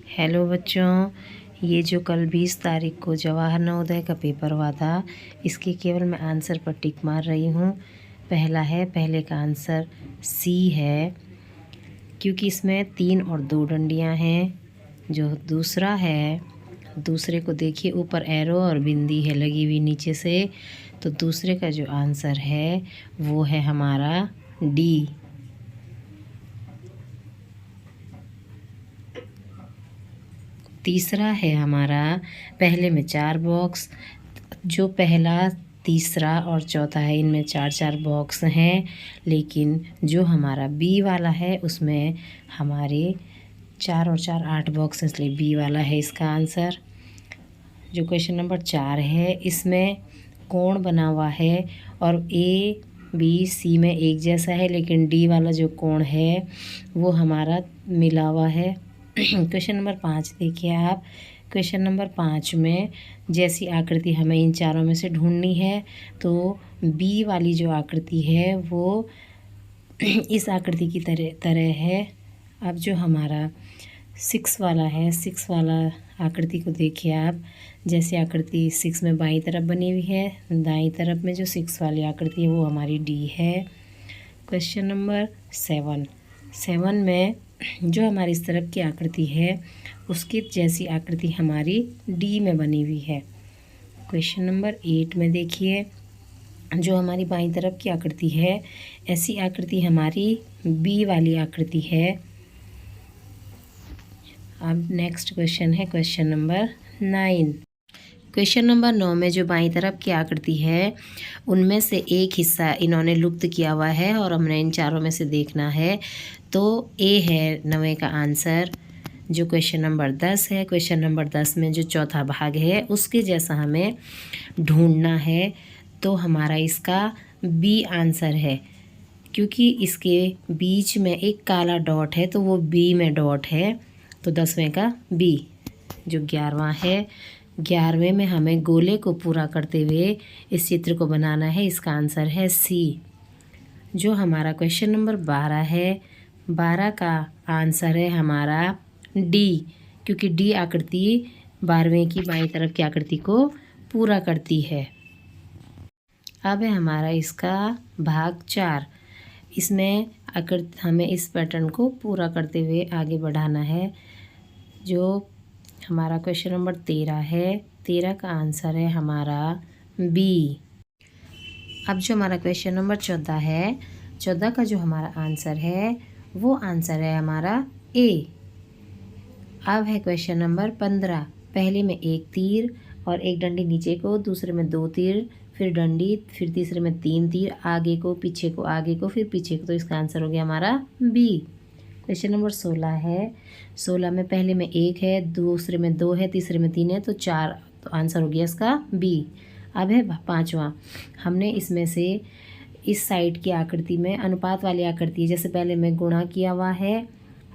Hello बच्चों, ये जो कल 20 तारीख को जवाहर नवोदय का पेपर हुआ था, इसके केवल मैं आंसर पर टिक मार रही हूँ। पहले का आंसर सी है, क्योंकि इसमें 3 और 2 डंडियाँ हैं। जो दूसरा है, दूसरे को देखिए, ऊपर एरो और बिंदी है लगी हुई नीचे से, तो दूसरे का जो आंसर है वो है हमारा डी। तीसरा है हमारा, पहले में 4 बॉक्स, जो पहला, तीसरा और चौथा है इनमें 4-4 बॉक्स हैं, लेकिन जो हमारा बी वाला है उसमें हमारे 4 और 4 8 बॉक्स हैं, इसलिए बी वाला है इसका आंसर। जो क्वेश्चन नंबर 4 है, इसमें कोण बना हुआ है और ए बी सी में एक जैसा है, लेकिन डी वाला जो कोण है वो हमारा मिला हुआ है। क्वेश्चन नंबर 5 देखिए आप। क्वेश्चन नंबर 5 में जैसी आकृति हमें इन चारों में से ढूंढनी है, तो बी वाली जो आकृति है वो इस आकृति की तरह है। अब जो हमारा 6 वाला है, 6 वाला आकृति को देखिए आप। जैसे आकृति 6 में बाईं तरफ बनी हुई है, दाईं तरफ में जो 6 वाली आकृति है वो हमारी डी है। क्वेश्चन नंबर 7 में जो हमारी इस तरफ की आकृति है उसकी जैसी आकृति हमारी डी में बनी हुई है। क्वेश्चन नंबर 8 में देखिए, जो हमारी बाईं तरफ की आकृति है, ऐसी आकृति हमारी बी वाली आकृति है। अब नेक्स्ट क्वेश्चन है क्वेश्चन नंबर 9। क्वेश्चन नंबर 9 में जो बाईं तरफ की आकृति है उनमें से एक हिस्सा इन्होंने लुप्त किया हुआ है और हमने इन चारों में से देखना है, तो ए है 9 का आंसर। जो क्वेश्चन नंबर 10 है, क्वेश्चन नंबर 10 में जो चौथा भाग है उसके जैसा हमें ढूंढना है, तो हमारा इसका बी आंसर है, क्योंकि इसके बीच में एक काला डॉट है तो वो बी में डॉट है, तो 10वें का बी। जो 11वां है, 11वें में हमें गोले को पूरा करते हुए इस चित्र को बनाना है, इसका आंसर है सी। जो हमारा क्वेश्चन नंबर 12 है, 12 का आंसर है हमारा डी, क्योंकि डी आकृति 12वें की बाईं तरफ की आकृति को पूरा करती है। अब है हमारा इसका भाग 4। इसमें आकृति हमें इस पैटर्न को पूरा करते हुए आगे बढ़ाना है। जो हमारा क्वेश्चन नंबर 13 है, 13 का आंसर है हमारा बी। अब जो हमारा क्वेश्चन नंबर 14 है, 14 का जो हमारा आंसर है वो आंसर है हमारा ए। अब है क्वेश्चन नंबर 15। पहले में एक तीर और एक डंडी नीचे को, दूसरे में 2 तीर, फिर डंडी, फिर तीसरे में 3 तीर, आगे को, पीछे को, आगे को, फिर पीछे को, तो इसका आंसर हो गया हमारा बी। क्वेश्चन नंबर 16 है, 16 में पहले में 1 है, दूसरे में 2 है, तीसरे में 3 है, तो 4, तो आंसर हो गया इसका बी। अब है 5वां। हमने इसमें से इस साइड की आकृति में अनुपात वाली आकृति है, जैसे पहले में गुणा किया हुआ है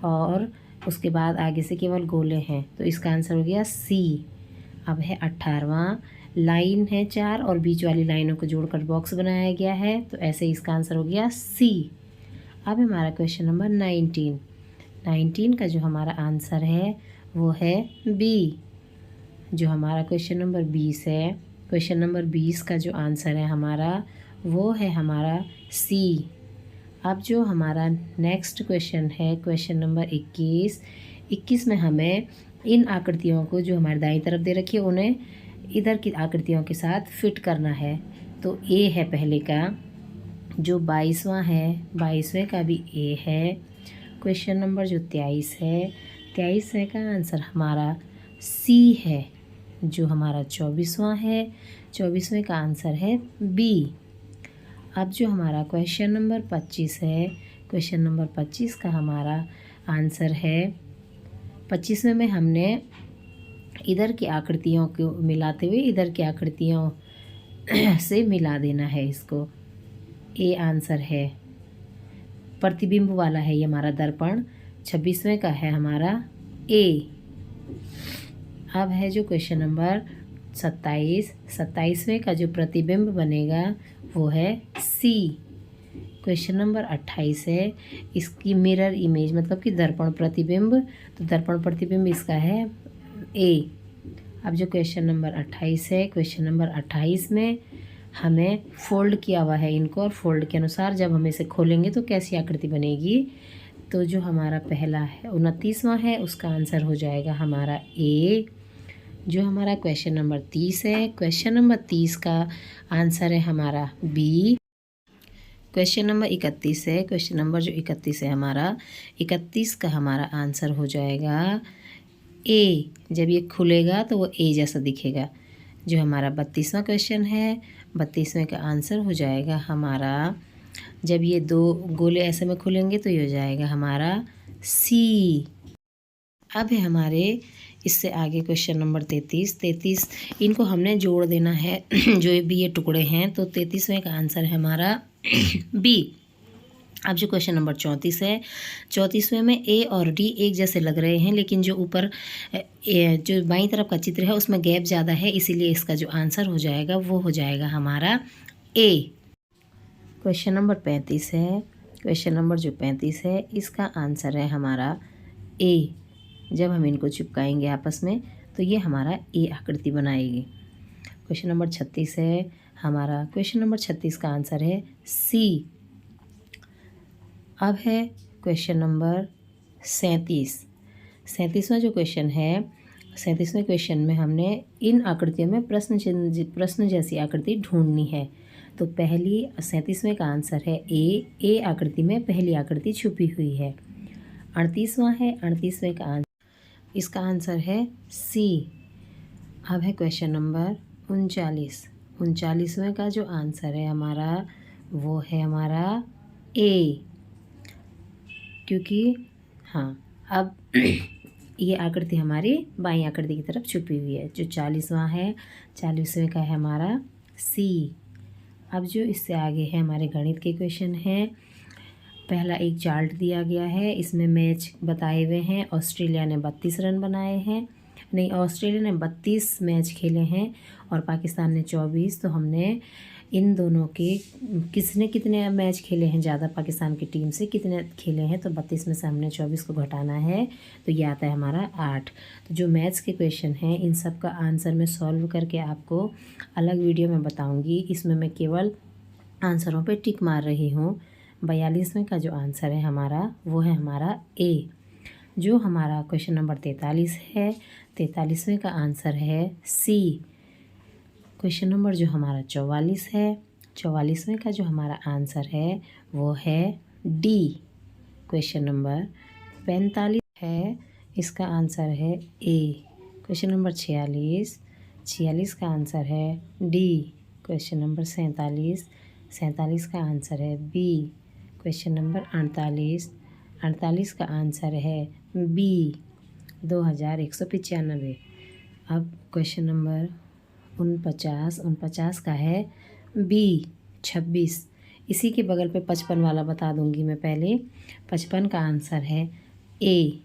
और उसके बाद आगे से केवल गोले हैं, तो इसका आंसर हो गया सी। अब है 18वां। लाइन है 4 और बीच वाली लाइनों को जोड़कर बॉक्स बनाया गया है, तो ऐसे इसका आंसर हो गया सी। अब हमारा क्वेश्चन नंबर 19 का जो हमारा आंसर है वो है बी। जो हमारा क्वेश्चन नंबर 20 है, क्वेश्चन नंबर 20 का जो आंसर है हमारा वो है हमारा सी। अब जो हमारा नेक्स्ट क्वेश्चन है क्वेश्चन नंबर 21 में हमें इन आकृतियों को जो हमारे दाईं तरफ दे रखी है उन्हें इधर की आकृतियों के साथ फिट करना है, तो ए है पहले का। जो 22वां है, 22वें का भी ए है। क्वेश्चन नंबर जो 23 है, 23वें का आंसर हमारा सी है। जो हमारा 24वां है, 24वें का आंसर है बी। अब जो हमारा क्वेश्चन नंबर 25 है, क्वेश्चन नंबर 25 का हमारा आंसर है, 25वें में हमने इधर की आकृतियों को मिलाते हुए इधर की आकृतियों से मिला देना है इसको। ए आंसर है, प्रतिबिंब वाला है ये हमारा दर्पण। 26वें का है हमारा ए। अब है जो क्वेश्चन नंबर 27, 27वें का जो प्रतिबिंब बनेगा वो है सी। क्वेश्चन नंबर 28 है, इसकी मिरर इमेज मतलब कि दर्पण प्रतिबिंब, तो दर्पण प्रतिबिंब इसका है ए। अब जो क्वेश्चन नंबर 28 है, क्वेश्चन नंबर 28 में हमें फोल्ड किया हुआ है इनको, और फोल्ड के अनुसार जब हम इसे खोलेंगे तो कैसी आकृति बनेगी। तो जो हमारा पहला है 29वां है, उसका आंसर हो जाएगा हमारा ए। जो हमारा क्वेश्चन नंबर 30 है, क्वेश्चन नंबर 30 का आंसर है हमारा बी। क्वेश्चन नंबर 31 है, क्वेश्चन नंबर जो 31 है हमारा, 31 का हमारा आंसर हो जाएगा ए। जब ये खुलेगा तो वो ए जैसा दिखेगा। जो हमारा 32वां क्वेश्चन है, 32वें का आंसर हो जाएगा हमारा, जब ये दो गोले ऐसे में खुलेंगे तो ये हो जाएगा हमारा सी। अब है हमारे इससे आगे क्वेश्चन नंबर 33 इनको हमने जोड़ देना है जो भी ये टुकड़े हैं, तो 33वें का आंसर है हमारा बी। अब जो क्वेश्चन नंबर 34 है, 34वें में ए और डी एक जैसे लग रहे हैं, लेकिन जो ऊपर जो बाईं तरफ का चित्र है उसमें गैप ज़्यादा है, इसीलिए इसका जो आंसर हो जाएगा वो हो जाएगा हमारा ए। क्वेश्चन नंबर 35 है, क्वेश्चन नंबर जो 35 है इसका आंसर है हमारा ए। जब हम इनको चिपकाएंगे आपस में तो ये हमारा ए आकृति बनाएगी। क्वेश्चन नंबर 36 है हमारा, क्वेश्चन नंबर 36 का आंसर है सी। अब है क्वेश्चन नंबर 37वां जो क्वेश्चन है, 37वें क्वेश्चन में हमने इन आकृतियों में प्रश्न जैसी आकृति ढूंढनी है। तो पहली 37वें का आंसर है ए आकृति में पहली आकृति छुपी हुई है। 38वां है, 38वें का आंसर, इसका आंसर है सी। अब है क्वेश्चन नंबर 39वें का जो आंसर है हमारा वो है हमारा ए, क्योंकि हाँ अब ये आकृति हमारी बाईं आकृति की तरफ छुपी हुई है। जो 40वां है, 40वें का है हमारा सी। अब जो इससे आगे है हमारे गणित के क्वेश्चन हैं। पहला एक चार्ट दिया गया है, इसमें मैच बताए हुए हैं। ऑस्ट्रेलिया ने 32 रन बनाए हैं, नहीं ऑस्ट्रेलिया ने 32 मैच खेले हैं और पाकिस्तान ने 24। तो हमने इन दोनों के किसने कितने मैच खेले हैं ज़्यादा, पाकिस्तान की टीम से कितने खेले हैं, तो 32 में से हमने 24 को घटाना है, तो ये आता है हमारा 8। तो जो मैथ्स के क्वेश्चन हैं इन सब का आंसर मैं सॉल्व करके आपको अलग वीडियो में बताऊँगी। इसमें मैं केवल आंसरों पर टिक मार रही हूँ। 42वें का जो आंसर है हमारा वो है हमारा ए। जो हमारा क्वेश्चन नंबर 43 है, 43वें का आंसर है सी। क्वेश्चन नंबर जो हमारा 44 है, 44वें का जो हमारा आंसर है वो है डी। क्वेश्चन नंबर 45 है, इसका आंसर है ए। क्वेश्चन नंबर 46 का आंसर है डी। क्वेश्चन नंबर 47 का आंसर है बी। क्वेश्चन नंबर 48 का आंसर है बी 2195। अब क्वेश्चन नंबर 49 का है बी 26। इसी के बगल पे 55 वाला बता दूंगी मैं पहले। 55 का आंसर है ए।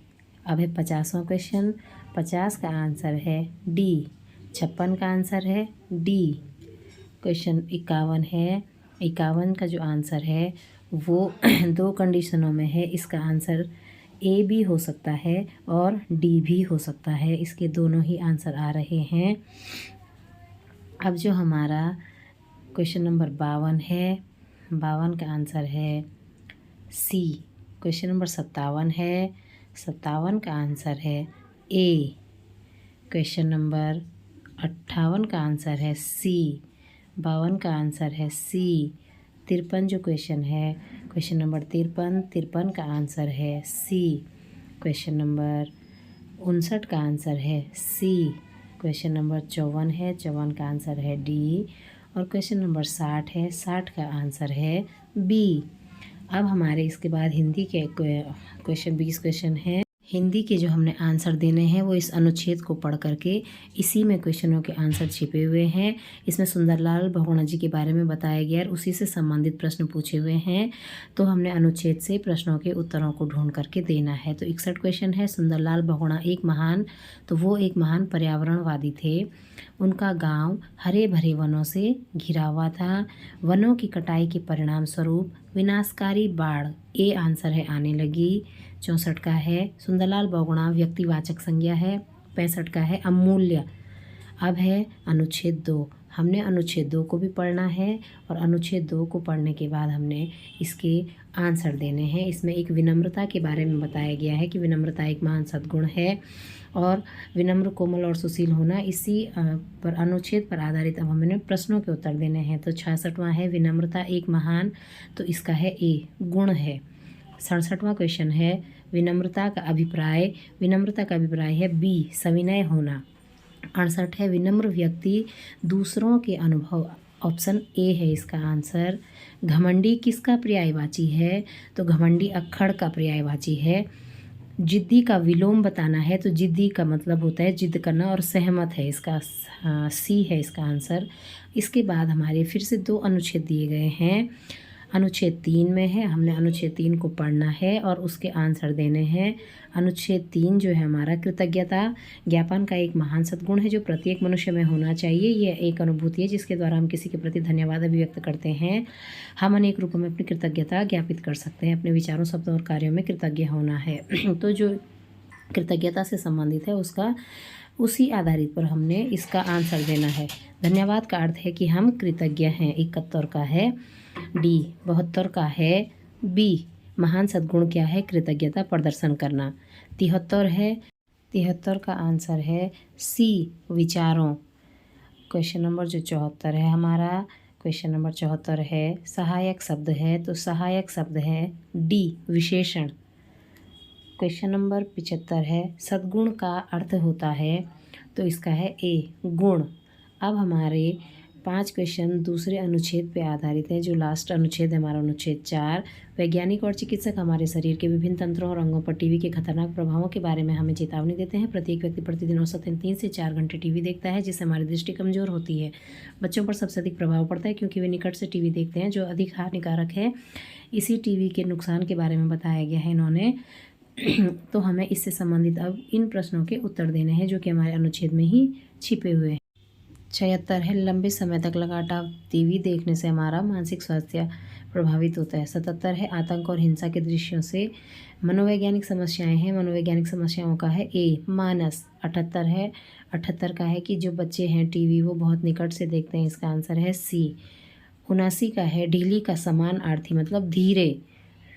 अब है 50वां क्वेश्चन, 50 का आंसर है डी। 56 का आंसर है डी। क्वेश्चन 51 है, 51 का जो आंसर है वो 2 कंडीशनों में है। इसका आंसर ए भी हो सकता है और डी भी हो सकता है, इसके दोनों ही आंसर आ रहे हैं। अब जो हमारा क्वेश्चन नंबर 52 है, 52 का आंसर है सी। क्वेश्चन नंबर 57 है, 57 का आंसर है ए। क्वेश्चन नंबर 58 का आंसर है सी। 52 का आंसर है सी। 53 जो क्वेश्चन है, क्वेश्चन नंबर 53 का आंसर है सी। क्वेश्चन नंबर 59 का आंसर है सी। क्वेश्चन नंबर 54 है, 54 का आंसर है डी। और क्वेश्चन नंबर 60 है, 60 का आंसर है बी। अब हमारे इसके बाद हिंदी के क्वेश्चन 20 क्वेश्चन हैं। हिंदी के जो हमने आंसर देने हैं वो इस अनुच्छेद को पढ़ करके इसी में क्वेश्चनों के आंसर छिपे हुए हैं। इसमें सुंदरलाल बहुगुणा जी के बारे में बताया गया और उसी से संबंधित प्रश्न पूछे हुए हैं। तो हमने अनुच्छेद से प्रश्नों के उत्तरों को ढूंढ करके देना है। तो 61 क्वेश्चन है, सुंदरलाल बहुगुणा वो एक महान पर्यावरणवादी थे। उनका गाँव हरे भरे वनों से घिरा हुआ था। वनों की कटाई के परिणाम स्वरूप विनाशकारी बाढ़, ए आंसर है, आने लगी। 64 का है, सुंदरलाल बहुगुणा व्यक्तिवाचक संज्ञा है। 65 का है, अमूल्य। अब है अनुच्छेद 2। हमने अनुच्छेद 2 को भी पढ़ना है और अनुच्छेद 2 को पढ़ने के बाद हमने इसके आंसर देने हैं। इसमें एक विनम्रता के बारे में बताया गया है कि विनम्रता एक महान सद्गुण है और विनम्र, कोमल और सुशील होना, इसी पर अनुच्छेद पर आधारित अब हमने प्रश्नों के उत्तर देने हैं। तो 66वां है, विनम्रता एक महान, तो इसका है ए, गुण है। 67वां क्वेश्चन है, विनम्रता का अभिप्राय है बी, सविनय होना। 68 है, विनम्र व्यक्ति दूसरों के अनुभव, ऑप्शन ए है इसका आंसर। घमंडी किसका पर्यायवाची है? तो घमंडी अक्खड़ का पर्यायवाची है। जिद्दी का विलोम बताना है, तो जिद्दी का मतलब होता है जिद करना और सहमत है, इसका सी है इसका आंसर। इसके बाद हमारे फिर से 2 अनुच्छेद दिए गए हैं। अनुच्छेद 3 में है, हमने अनुच्छेद 3 को पढ़ना है और उसके आंसर देने हैं। अनुच्छेद 3 जो है हमारा, कृतज्ञता ज्ञापन का एक महान सद्गुण है जो प्रत्येक मनुष्य में होना चाहिए। यह एक अनुभूति है जिसके द्वारा हम किसी के प्रति धन्यवाद अभिव्यक्त करते हैं। हम अनेक रूपों में अपनी कृतज्ञता ज्ञापित कर सकते हैं। अपने विचारों, शब्दों और कार्यों में कृतज्ञ होना है। तो जो कृतज्ञता से संबंधित है उसका उसी आधारित पर हमने इसका आंसर देना है। धन्यवाद का अर्थ है कि हम कृतज्ञ हैं। 71 का है डी। 72 का है बी, महान सद्गुण क्या है? कृतज्ञता प्रदर्शन करना। 73 है, 73 का आंसर है सी, विचारों। क्वेश्चन नंबर जो 74 है हमारा, क्वेश्चन नंबर 74 है, सहायक शब्द है, तो सहायक शब्द है डी, विशेषण। क्वेश्चन नंबर 75 है, सद्गुण का अर्थ होता है, तो इसका है ए, गुण। अब हमारे 5 क्वेश्चन दूसरे अनुच्छेद पे आधारित हैं। जो लास्ट अनुच्छेद है हमारा अनुच्छेद 4, वैज्ञानिक और चिकित्सक हमारे शरीर के विभिन्न तंत्रों और अंगों पर टीवी के खतरनाक प्रभावों के बारे में हमें चेतावनी देते हैं। प्रत्येक व्यक्ति प्रतिदिन औसतन 3 से 4 घंटे टीवी देखता है, जिससे हमारी दृष्टि कमजोर होती है। बच्चों पर सबसे अधिक प्रभाव पड़ता है क्योंकि वे निकट से टीवी देखते हैं, जो अधिक हानिकारक है। इसी टीवी के नुकसान के बारे में बताया गया है इन्होंने। तो हमें इससे संबंधित अब इन प्रश्नों के उत्तर देने हैं जो कि हमारे अनुच्छेद में ही छिपे हुए हैं। 76 है, लंबे समय तक लगातार टीवी देखने से हमारा मानसिक स्वास्थ्य प्रभावित होता है। 77 है, आतंक और हिंसा के दृश्यों से मनोवैज्ञानिक समस्याएं हैं। मनोवैज्ञानिक समस्याओं का है ए, मानस। 78 है, 78 का है कि जो बच्चे हैं टीवी वो बहुत निकट से देखते हैं, इसका आंसर है सी। 79 का है, ढीली का समान आर्थी मतलब धीरे,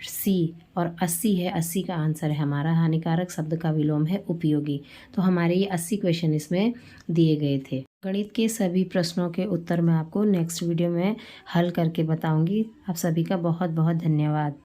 सी। और 80 है, 80 का आंसर है हमारा, हानिकारक शब्द का विलोम है उपयोगी। तो हमारे ये 80 क्वेश्चन इसमें दिए गए थे। गणित के सभी प्रश्नों के उत्तर मैं आपको नेक्स्ट वीडियो में हल करके बताऊंगी। आप सभी का बहुत बहुत धन्यवाद।